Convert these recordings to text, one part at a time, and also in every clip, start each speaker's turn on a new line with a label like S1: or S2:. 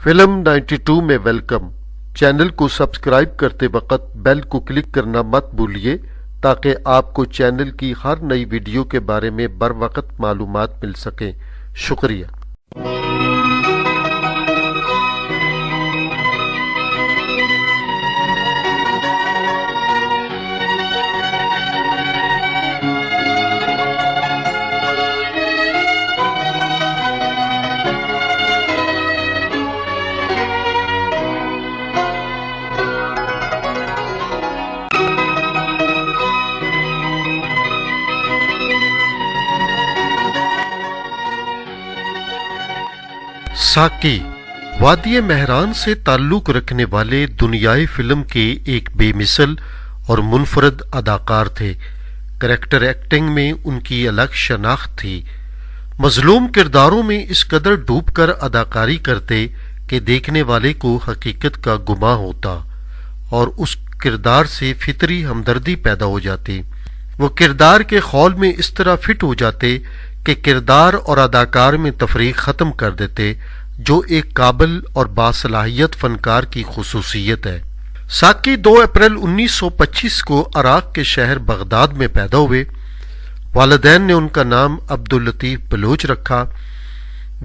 S1: Film 92 میں welcome. Channel کو subscribe کرتے وقت بیل کو کلک کرنا مت بھولیے تاکہ آپ کو چینل کی ہر نئی ویڈیو کے بارے میں بروقت معلومات مل سکیں۔ شکریہ۔ ساقی وادی مہران سے تعلق رکھنے والے دنیائے فلم کے ایک بے مثل اور منفرد اداکار تھے۔ کریکٹر ایکٹنگ میں ان کی الگ شناخت تھی۔ مظلوم کرداروں میں اس قدر ڈوب کر اداکاری کرتے کہ دیکھنے والے کو حقیقت کا گمان ہوتا اور اس کردار سے فطری ہمدردی پیدا ہو جاتی۔ وہ کردار کے خول میں اس طرح فٹ ہو جاتے کہ کردار اور اداکار میں تفریق ختم کر دیتے، جو ایک قابل اور باصلاحیت فنکار کی خصوصیت ہے۔ ساقی 2 اپریل 1925 کو عراق کے شہر بغداد میں پیدا ہوئے۔ والدین نے ان کا نام عبداللطیف بلوچ رکھا۔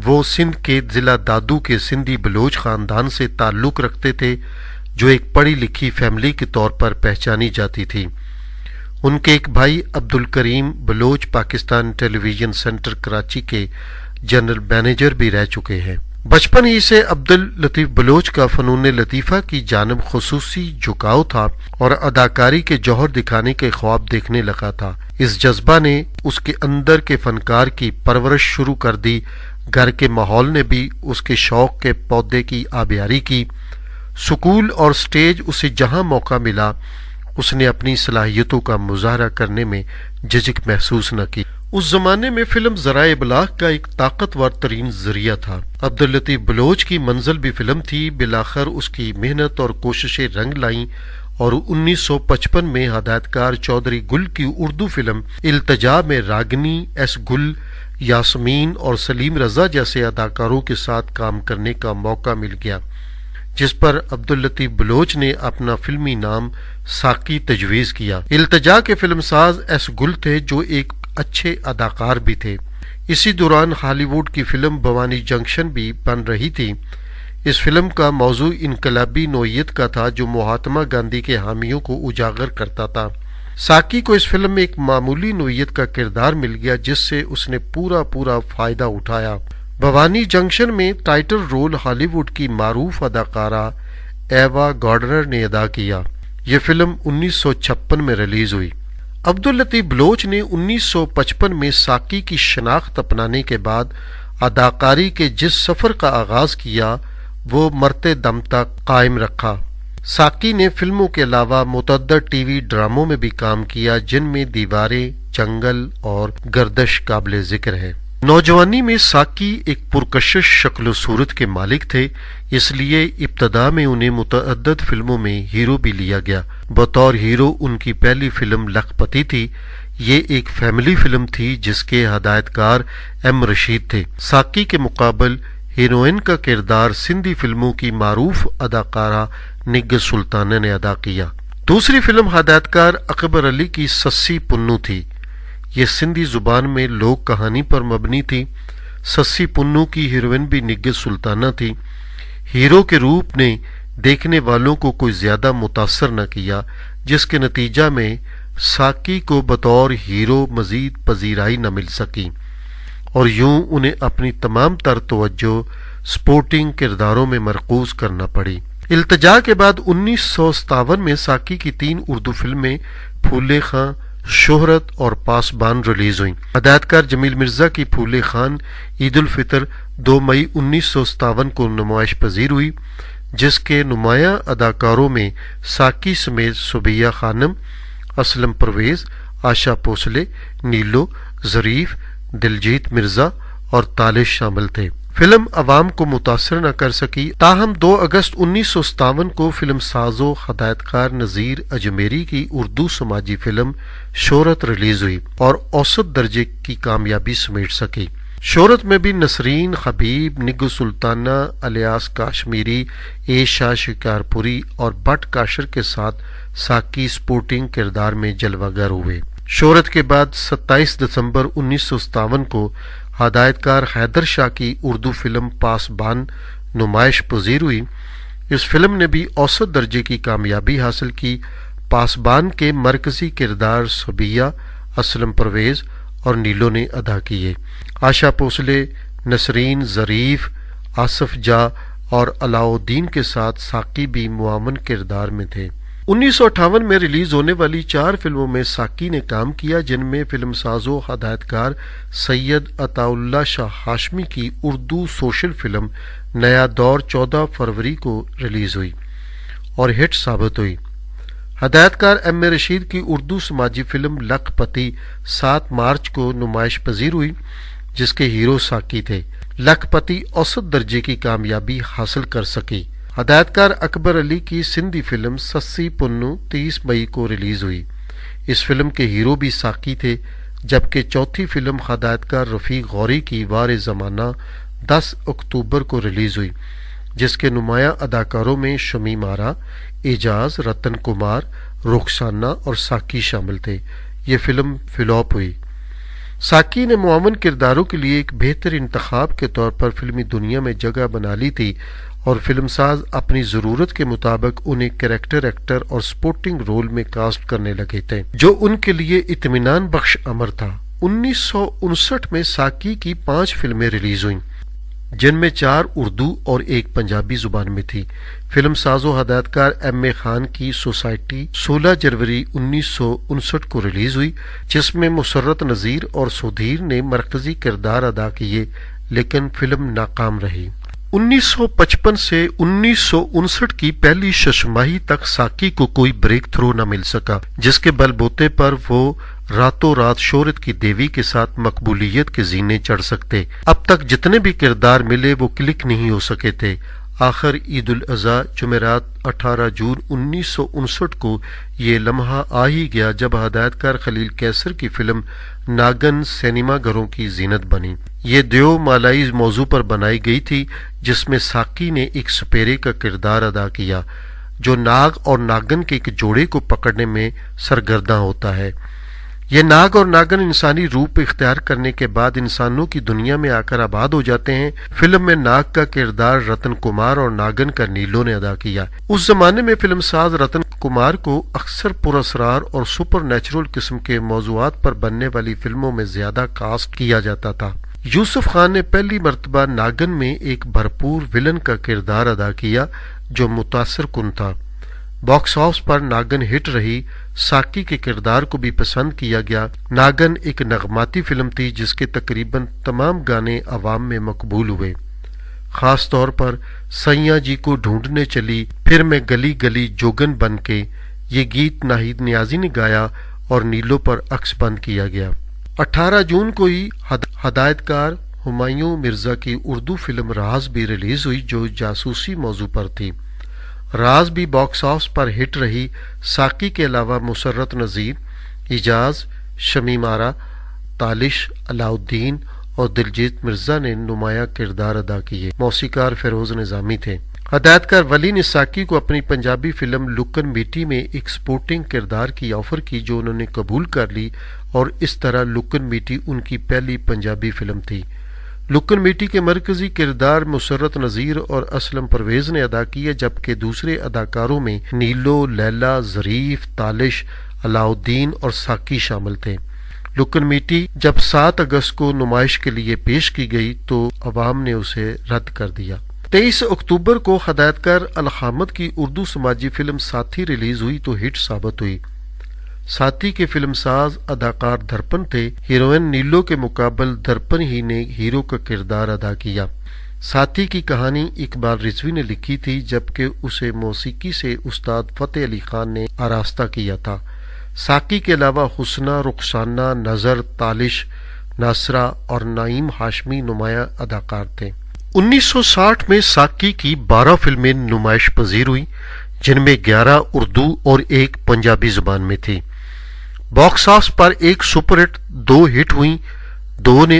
S1: وہ سندھ کے ضلع دادو کے سندھی بلوچ خاندان سے تعلق رکھتے تھے، جو ایک پڑھی لکھی فیملی کے طور پر پہچانی جاتی تھی۔ ان کے ایک بھائی عبدالکریم بلوچ پاکستان ٹیلی ویژن سینٹر کراچی کے جنرل مینیجر بھی رہ چکے ہیں۔ بچپن ہی سے عبداللطیف بلوچ کا فنون لطیفہ کی جانب خصوصی جھکاؤ تھا اور اداکاری کے جوہر دکھانے کے خواب دیکھنے لگا تھا۔ اس جذبہ نے اس کے اندر کے فنکار کی پرورش شروع کر دی۔ گھر کے ماحول نے بھی اس کے شوق کے پودے کی آبیاری کی۔ سکول اور سٹیج اسے جہاں موقع ملا، اس نے اپنی صلاحیتوں کا مظاہرہ کرنے میں جھجک محسوس نہ کی۔ اس زمانے میں فلم ذرائع ابلاغ کا ایک طاقتور ترین ذریعہ تھا۔ عبداللطیف بلوچ کی منزل بھی فلم تھی۔ بالآخر اس کی محنت اور کوششیں رنگ لائیں اور 1955 میں ہدایت کار چودھری گل کی اردو فلم التجا میں راگنی ایس گل، یاسمین اور سلیم رضا جیسے اداکاروں کے ساتھ کام کرنے کا موقع مل گیا، جس پر عبداللطیف بلوچ نے اپنا فلمی نام ساقی تجویز کیا۔ التجا کے فلم ساز ایس گل تھے، جو ایک اچھے اداکار بھی تھے۔ اسی دوران ہالی ووڈ کی فلم بھوانی جنکشن بھی بن رہی تھی۔ اس فلم کا موضوع انقلابی نوعیت کا تھا، جو مہاتما گاندھی کے حامیوں کو اجاگر کرتا تھا۔ ساقی کو اس فلم میں ایک معمولی نوعیت کا کردار مل گیا، جس سے اس نے پورا فائدہ اٹھایا۔ بھوانی جنکشن میں ٹائٹل رول ہالی ووڈ کی معروف اداکارہ ایوا گارڈنر نے ادا کیا۔ یہ فلم 1956 میں ریلیز ہوئی۔ عبداللطیف بلوچ نے 1955 میں ساقی کی شناخت اپنانے کے بعد اداکاری کے جس سفر کا آغاز کیا، وہ مرتے دم تک قائم رکھا۔ ساقی نے فلموں کے علاوہ متعدد ٹی وی ڈراموں میں بھی کام کیا، جن میں دیواریں، جنگل اور گردش قابل ذکر ہے۔ نوجوانی میں ساقی ایک پرکشش شکل و صورت کے مالک تھے، اس لیے ابتدا میں انہیں متعدد فلموں میں ہیرو بھی لیا گیا۔ بطور ہیرو ان کی پہلی فلم لکھپتی تھی۔ یہ ایک فیملی فلم تھی جس کے ہدایت کار ایم رشید تھے۔ ساقی کے مقابل ہیروئن کا کردار سندھی فلموں کی معروف اداکارہ نگہ سلطانہ نے ادا کیا۔ دوسری فلم ہدایت کار اکبر علی کی سسی پنو تھی۔ یہ سندھی زبان میں لوک کہانی پر مبنی تھی۔ سسی پنو کی ہیروئن بھی نگہ سلطانہ تھی۔ ہیرو کے روپ نے دیکھنے والوں کو کوئی زیادہ متاثر نہ کیا، جس کے نتیجہ میں ساقی کو بطور ہیرو مزید پذیرائی نہ مل سکی اور یوں انہیں اپنی تمام تر توجہ سپورٹنگ کرداروں میں مرکوز کرنا پڑی۔ التجا کے بعد 1957 میں ساقی کی 3 اردو فلمیں پھولے خاں، شہرت اور پاسبان ریلیز ہوئیں۔ ہدایت کار جمیل مرزا کی پھولے خان عید الفطر 2 مئی 1957 کو نمائش پذیر ہوئی، جس کے نمایاں اداکاروں میں ساقی سمیت صبیہ خانم، اسلم پرویز، آشا بھوسلے، نیلو، ظریف، دلجیت مرزا اور تالش شامل تھے۔ فلم عوام کو متاثر نہ کر سکی، تاہم 2 اگست 1957 کو فلم ساز و ہدایت کار نذیر اجمیری کی اردو سماجی فلم شہرت ریلیز ہوئی اور اوسط درجے کی کامیابی سمیٹ سکی۔ شہرت میں بھی نسرین حبیب، نگو سلطانہ الیاس کاشمیری، اے شاہ شکارپوری اور بٹ کاشر کے ساتھ ساکی سپورٹنگ کردار میں جلوہ گر ہوئے۔ شہرت کے بعد 27 دسمبر 1957 کو ہدایت کار حیدر شاہ کی اردو فلم پاسبان نمائش پذیر ہوئی۔ اس فلم نے بھی اوسط درجے کی کامیابی حاصل کی۔ پاسبان کے مرکزی کردار صبیہ، اسلم پرویز اور نیلو نے ادا کیے۔ آشا بھوسلے، نسرین ظریف، آصف جاہ اور علاء الدین کے ساتھ ساکی بھی معاون کردار میں تھے۔ 1958 میں ریلیز ہونے والی 4 فلموں میں ساکی نے کام کیا، جن میں فلم ساز و ہدایت کار سید عطا اللہ شاہ ہاشمی کی اردو سوشل فلم نیا دور 14 فروری کو ریلیز ہوئی اور ہٹ ثابت ہوئی۔ ہدایت کار ایم اے رشید کی اردو سماجی فلم لکھ پتی 7 مارچ کو نمائش پذیر ہوئی، جس کے ہیرو ساکی تھے۔ لکھ پتی اوسط درجے کی کامیابی حاصل کر سکی۔ ہدایت کار اکبر علی کی سندھی فلم سسی پنو 30 مئی کو ریلیز ہوئی۔ اس فلم کے ہیرو بھی ساکی تھے، جبکہ چوتھی فلم ہدایت کار رفیق غوری کی وار زمانہ 10 اکتوبر کو ریلیز ہوئی، جس کے نمایاں اداکاروں میں شمیم آرا، اعجاز، رتن کمار، رخسانہ اور ساکی شامل تھے۔ یہ فلم فلاپ ہوئی۔ ساکی نے معاون کرداروں کے لیے ایک بہتر انتخاب کے طور پر فلمی دنیا میں جگہ بنا لی تھی، اور فلم ساز اپنی ضرورت کے مطابق انہیں کریکٹر ایکٹر اور سپورٹنگ رول میں کاسٹ کرنے لگے تھے، جو ان کے لیے اطمینان بخش امر تھا۔ 1959 میں ساکی کی 5 فلمیں ریلیز ہوئیں، جن میں 4 اردو اور 1 پنجابی زبان میں تھی۔ فلم ساز و ہدایت کار ایم اے خان کی سوسائٹی 16 جنوری 1959 کو ریلیز ہوئی، جس میں مسرت نذیر اور سدھیر نے مرکزی کردار ادا کیے، لیکن فلم ناکام رہی۔ 1955 سے 1959 کی پہلی ششماہی تک ساکی کو کوئی بریک تھرو نہ مل سکا، جس کے بل بوتے پر وہ راتوں رات شہرت کی دیوی کے ساتھ مقبولیت کے زینے چڑھ سکتے۔ اب تک جتنے بھی کردار ملے وہ کلک نہیں ہو سکے تھے۔ آخر عید الاضحیٰ جمعرات 18 جون 1959 کو یہ لمحہ آ ہی گیا جب ہدایت کار خلیل کیسر کی فلم ناگن سینما گھروں کی زینت بنی۔ یہ دیو مالائی موضوع پر بنائی گئی تھی، جس میں ساکی نے ایک سپیرے کا کردار ادا کیا جو ناگ اور ناگن کے ایک جوڑے کو پکڑنے میں سرگرداں ہوتا ہے۔ یہ ناگ اور ناگن انسانی روپ اختیار کرنے کے بعد انسانوں کی دنیا میں آ کر آباد ہو جاتے ہیں۔ فلم میں ناگ کا کردار رتن کمار اور ناگن کا نیلو نے ادا کیا۔ اس زمانے میں فلم ساز رتن کمار کو اکثر پراسرار اور سپر نیچرل قسم کے موضوعات پر بننے والی فلموں میں زیادہ کاسٹ کیا جاتا تھا۔ یوسف خان نے پہلی مرتبہ ناگن میں ایک بھرپور ولن کا کردار ادا کیا جو متاثر کن تھا۔ باکس آفس پر ناگن ہٹ رہی۔ ساکی کے کردار کو بھی پسند کیا گیا۔ ناگن ایک نغماتی فلم تھی جس کے تقریباً تمام گانے عوام میں مقبول ہوئے، خاص طور پر سیاں جی کو ڈھونڈنے چلی، پھر میں گلی گلی جوگن بن کے۔ یہ گیت ناہید نیازی نے گایا اور نیلو پر عکس بند کیا گیا۔ 18 جون کو ہی ہدایت کار ہمایوں مرزا کی اردو فلم راز بھی ریلیز ہوئی جو جاسوسی موضوع پر تھی۔ راز بھی باکس آفس پر ہٹ رہی۔ ساکی کے علاوہ مسرت نذیر، اعجاز، شمیم آرا، تالش، علاء الدین اور دلجیت مرزا نے نمایاں کردار ادا کیے۔ موسیقار فیروز نظامی تھے۔ ہدایت کار ولی نے ساکی کو اپنی پنجابی فلم لکن میٹی میں ایک سپورٹنگ کردار کی آفر کی جو انہوں نے قبول کر لی، اور اس طرح لکن میٹی ان کی پہلی پنجابی فلم تھی۔ لکن میٹی کے مرکزی کردار مسرت نذیر اور اسلم پرویز نے ادا کیے، جبکہ دوسرے اداکاروں میں نیلو، لیلا، ظریف، تالش، علاء الدین اور ساکی شامل تھے۔ لکن میٹی جب 7 اگست کو نمائش کے لیے پیش کی گئی تو عوام نے اسے رد کر دیا۔ 23 اکتوبر کو ہدایت کار الحامد کی اردو سماجی فلم ساتھی ریلیز ہوئی تو ہٹ ثابت ہوئی۔ ساتھی کے فلم ساز اداکار درپن تھے۔ ہیروئن نیلو کے مقابل درپن ہی نے ہیرو کا کردار ادا کیا۔ ساتھی کی کہانی اقبال رضوی نے لکھی تھی، جبکہ اسے موسیقی سے استاد فتح علی خان نے آراستہ کیا تھا۔ ساکی کے علاوہ حسنہ، رخسانہ، نظر، تالش، ناصرہ اور نعیم ہاشمی نمایاں اداکار تھے۔ 1960 میں ساکی کی 12 فلمیں نمائش پذیر ہوئیں، جن میں 11 اردو اور 1 پنجابی زبان میں تھی۔ باکس آفس پر ایک سپر ہٹ، 2 ہٹ ہوئیں، 2 نے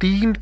S1: 3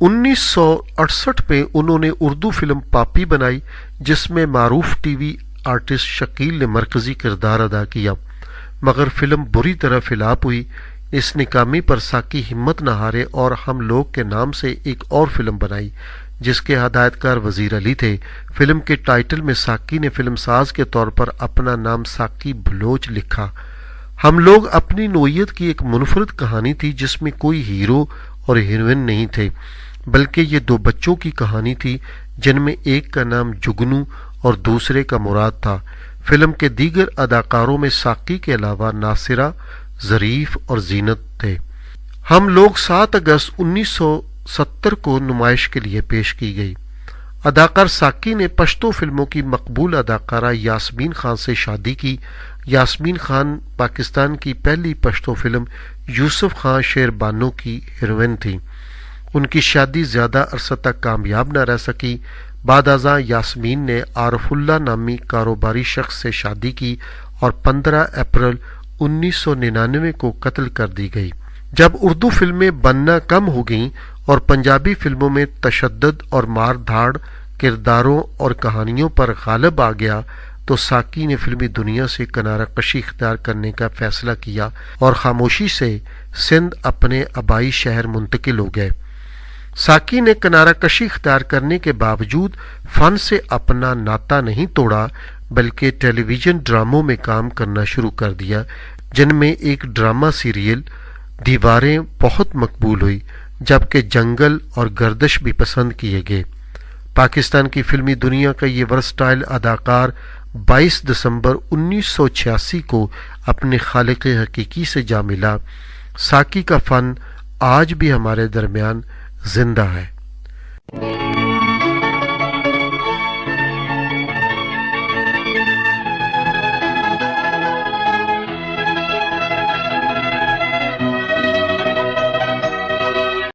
S1: 1968 میں انہوں نے اردو فلم پاپی بنائی جس میں معروف ٹی وی آرٹسٹ شکیل نے مرکزی کردار ادا کیا، مگر فلم بری طرح فلاپ ہوئی۔ اس ناکامی پر ساقی ہمت نہ ہارے اور ہم لوگ کے نام سے ایک اور فلم بنائی جس کے ہدایت کار وزیر علی تھے۔ فلم کے ٹائٹل میں ساقی نے فلم ساز کے طور پر اپنا نام ساقی بلوچ لکھا۔ ہم لوگ اپنی نوعیت کی ایک منفرد کہانی تھی جس میں کوئی ہیرو اور ہیروئن نہیں تھے، بلکہ یہ دو بچوں کی کہانی تھی جن میں ایک کا نام جگنو اور دوسرے کا مراد تھا۔ فلم کے دیگر اداکاروں میں ساقی کے علاوہ ناصرہ، ظریف اور زینت تھے۔ ہم لوگ 7 اگست 1970 کو نمائش کے لیے پیش کی گئی۔ اداکار ساقی نے پشتو فلموں کی مقبول اداکارہ یاسمین خان سے شادی کی۔ یاسمین خان پاکستان کی پہلی پشتو فلم یوسف خان شیر بانو کی ہیروئن تھی۔ ان کی شادی زیادہ عرصہ تک کامیاب نہ رہ سکی۔ بعد ازاں یاسمین نے عارف اللہ نامی کاروباری شخص سے شادی کی اور 15 اپریل 1999 کو قتل کر دی گئی۔ جب اردو فلمیں بننا کم ہو گئیں اور پنجابی فلموں میں تشدد اور مار دھاڑ کرداروں اور کہانیوں پر غالب آ گیا تو ساقی نے فلمی دنیا سے کنارہ کشی اختیار کرنے کا فیصلہ کیا اور خاموشی سے سندھ اپنے آبائی شہر منتقل ہو گئے۔ ساقی نے کنارہ کشی اختیار کرنے کے باوجود فن سے اپنا ناطہ نہیں توڑا، بلکہ ٹیلی ویژن ڈراموں میں کام کرنا شروع کر دیا، جن میں ایک ڈرامہ سیریل دیواریں بہت مقبول ہوئی، جبکہ جنگل اور گردش بھی پسند کیے گئے۔ پاکستان کی فلمی دنیا کا یہ ورسٹائل اداکار 22 دسمبر 1986 کو اپنے خالق حقیقی سے جا ملا۔ ساقی کا فن آج بھی ہمارے درمیان زندہ ہے۔